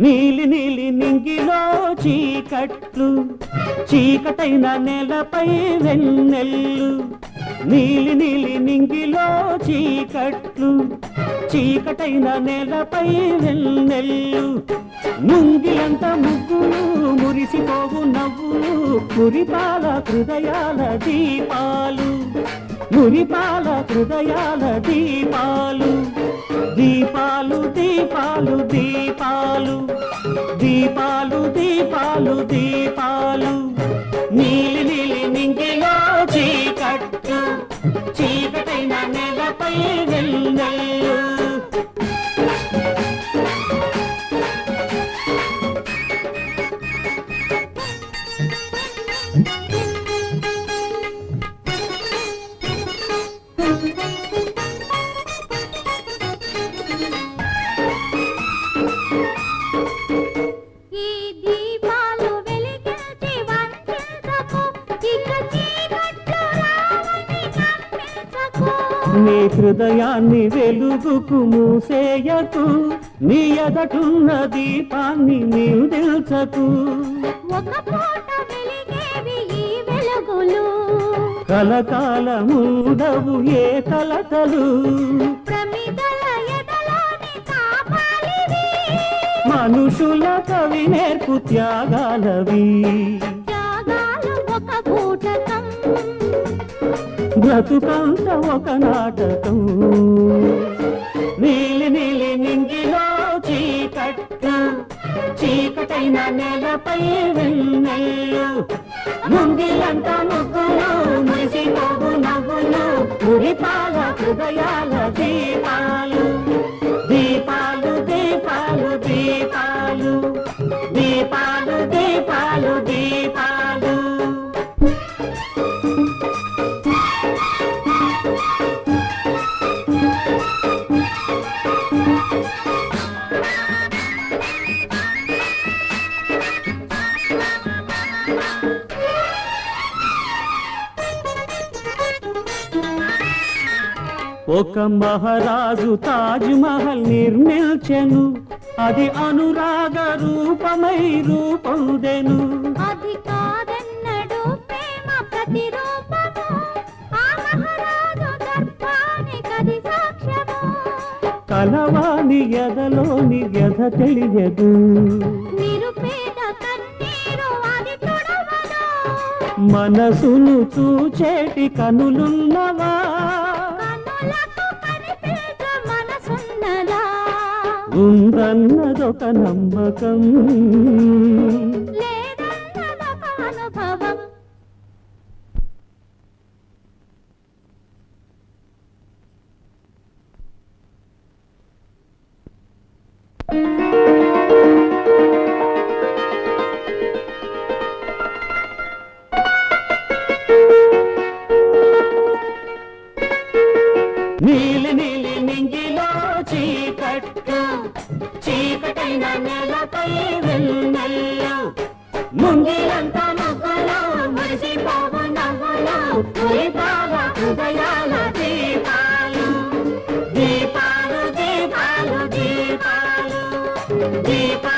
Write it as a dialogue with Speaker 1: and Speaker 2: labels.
Speaker 1: నీలి నీలి నింగిలో చీకట్లు చీకటైన నేలపై వెన్నెల్లు నీలి నీలి నింగిలో చీకట్లు చీకటైన నేలపై వెన్నెల్లు ముంగిలంత ముగ్గులు మురిసిపోవు నవ్వులు మురిపాల హృదయాల దీపాలు మురిపాల హృదయాల దీపాలు దీపాలు దీపాలు దీపాలు దీపాలు దీపాలు దీపాలు నీలి నీలి నింగిలో చీకట్టు చీకటైన నేలపై వెన్నెల్లు నీ హృదయాన్ని వెలుగుకు మూసేయకు నీ ఎదటున్న దీపాన్ని నీవు తెలుసకు కలకాలముండవు ఏ కలతలు మనుషుల కవి నేర్పు త్యాగాలవి బ్రతుకంత ఒక నాటకం నీలి నీలి నింగిలో చీకట్లు చీకటైన నేలపై వెన్నెల్లు ముంగిలంత ముగ్గులు మురిసిపోవు నవ్వులు మురిపాల హృదయాల దీపాలు దీపాలు దీపాలు దీపాలు దీపాలు దీపాలు దీపాలు ఒక మహారాజు తాజ్ మహల్ నిర్మించెను అది అనురాగ రూపమై రూపొందెను
Speaker 2: అది కాదన్నడు ప్రేమ ప్రతిరూపము ఆ మహారాజు దర్పానికది సాక్ష్యము
Speaker 1: కలవాని ఎదలోని వ్యధ తెలియదు
Speaker 2: నిరుపేద కన్నీరు అది తుడవదు
Speaker 1: మనసును చూచేటి కనులున్నవా ఉందన్నదొక నమ్మకం
Speaker 2: లేదన్నదొక అనుభవం
Speaker 1: నీలి నీలి నింగిలో చీకట్టు చీకటైన నేలపై వెన్నెల్లు ముంగిలంత ముగ్గులు మురిసిపోవు నవ్వులు మురిపాల హృదయాల దీపాలు దీపాలు దీపాలు దీపాలు దీపాలు